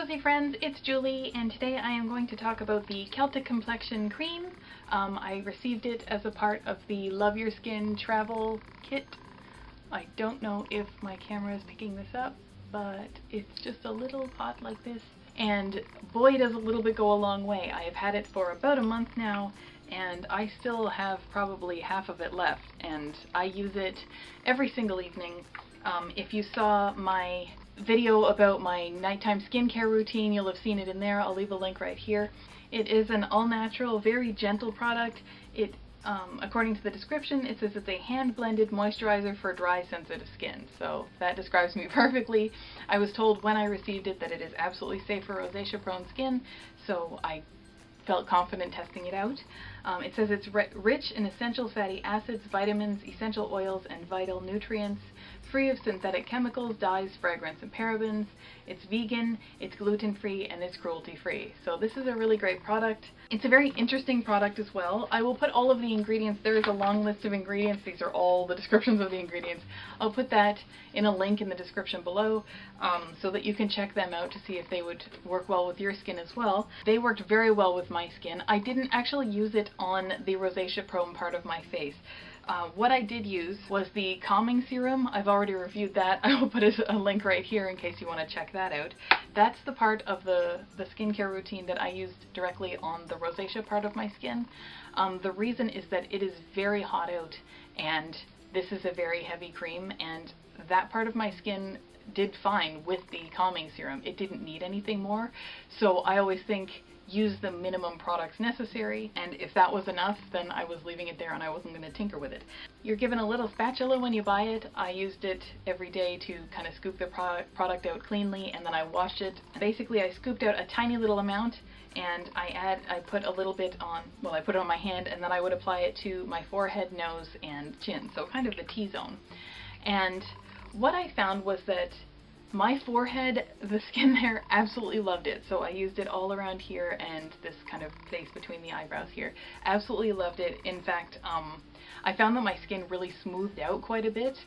Rosy friends, it's Julie, and today I am going to talk about the Celtic Complexion Creme. I received it as a part of the Love Your Skin travel kit. I don't know if my camera is picking this up, but it's just a little pot like this. And boy, does a little bit go a long way. I have had it for about a month now, and I still have probably half of it left, and I use it every single evening. If you saw my video about my nighttime skincare routine, you'll have seen it in there. I'll leave a link right here. It is an all-natural, very gentle product. It, according to the description, it says it's a hand-blended moisturizer for dry, sensitive skin. So that describes me perfectly. I was told when I received it that it is absolutely safe for rosacea-prone skin, so I felt confident testing it out. It says it's rich in essential fatty acids, vitamins, essential oils, and vital nutrients, free of synthetic chemicals, dyes, fragrance, and parabens. It's vegan, it's gluten-free, and it's cruelty-free. So this is a really great product. It's a very interesting product as well. I will put all of the ingredients. There is a long list of ingredients. These are all the descriptions of the ingredients. I'll put that in a link in the description below so that you can check them out to see if they would work well with your skin as well. They worked very well with my skin. I didn't actually use it on the rosacea-prone part of my face. What I did use was the calming serum. I've already reviewed that. I will put a link right here in case you want to check that out. That's the part of the skincare routine that I used directly on the rosacea part of my skin. The reason is that it is very hot out, and this is a very heavy cream, and that part of my skin did fine with the calming serum. It didn't need anything more, so I always think use the minimum products necessary, and if that was enough, then I was leaving it there and I wasn't going to tinker with it. You're given a little spatula when you buy it. I used it every day to kind of scoop the product out cleanly, and then I washed it. Basically, I scooped out a tiny little amount, and I put a little bit on, well, I put it on my hand, and then I would apply it to my forehead, nose, and chin, so kind of the T-zone. And what I found was that my forehead, the skin there absolutely loved it. So I used it all around here and this kind of space between the eyebrows here. Absolutely loved it. In fact, I found that my skin really smoothed out quite a bit.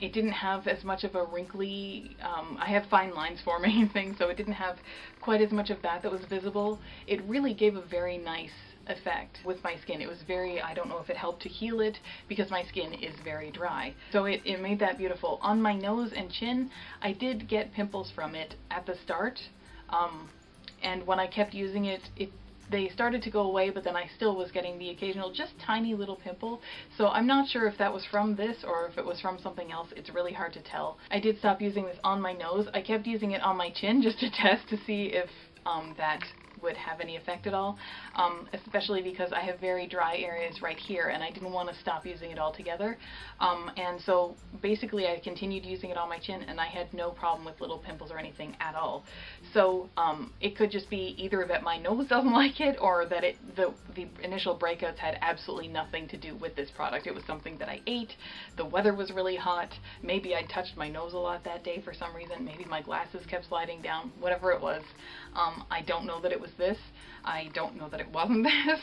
It didn't have as much of a wrinkly, I have fine lines forming and things, so it didn't have quite as much of that was visible. It really gave a very nice effect with my skin. It was very, I don't know if it helped to heal it because my skin is very dry. So it made that beautiful. On my nose and chin, I did get pimples from it at the start, and when I kept using it, they started to go away, but then I still was getting the occasional just tiny little pimple. So I'm not sure if that was from this or if it was from something else. It's really hard to tell. I did stop using this on my nose. I kept using it on my chin just to test to see if that would have any effect at all, especially because I have very dry areas right here and I didn't want to stop using it altogether. And so basically I continued using it on my chin and I had no problem with little pimples or anything at all. So it could just be either that my nose doesn't like it or that the initial breakouts had absolutely nothing to do with this product. It was something that I ate, the weather was really hot, maybe I touched my nose a lot that day for some reason, maybe my glasses kept sliding down, whatever it was. I don't know that it was this. I don't know that it wasn't this.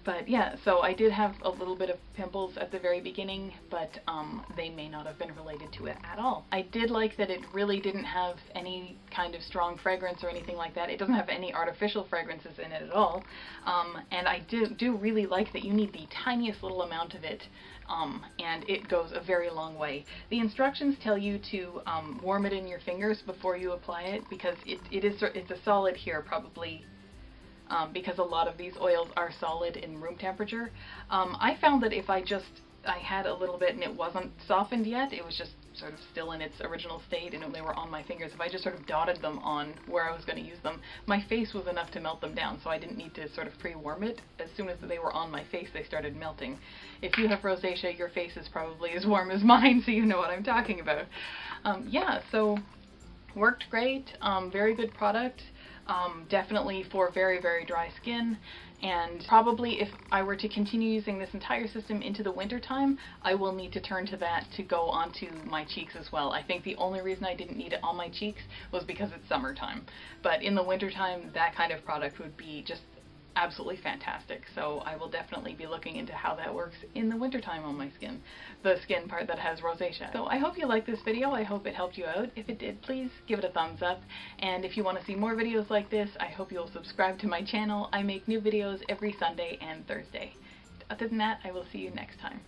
But yeah, so I did have a little bit of pimples at the very beginning, but they may not have been related to it at all. I did like that it really didn't have any kind of strong fragrance or anything like that. It doesn't have any artificial fragrances in it at all. And I do really like that you need the tiniest little amount of it, and it goes a very long way. The instructions tell you to warm it in your fingers before you apply it, because it's a solid here, probably because a lot of these oils are solid in room temperature. I found that if I had a little bit and it wasn't softened yet, it was just sort of still in its original state and they were on my fingers, if I just sort of dotted them on where I was going to use them, my face was enough to melt them down, so I didn't need to sort of pre-warm it. As soon as they were on my face, they started melting. If you have rosacea, your face is probably as warm as mine, so you know what I'm talking about. Yeah, so worked great, very good product. Definitely for very, very dry skin, and probably if I were to continue using this entire system into the winter time, I will need to turn to that to go onto my cheeks as well. I think the only reason I didn't need it on my cheeks was because it's summertime, but in the wintertime that kind of product would be just absolutely fantastic. So I will definitely be looking into how that works in the wintertime on my skin, the skin part that has rosacea. So I hope you liked this video. I hope it helped you out. If it did, please give it a thumbs up. And if you want to see more videos like this, I hope you'll subscribe to my channel. I make new videos every Sunday and Thursday. Other than that, I will see you next time.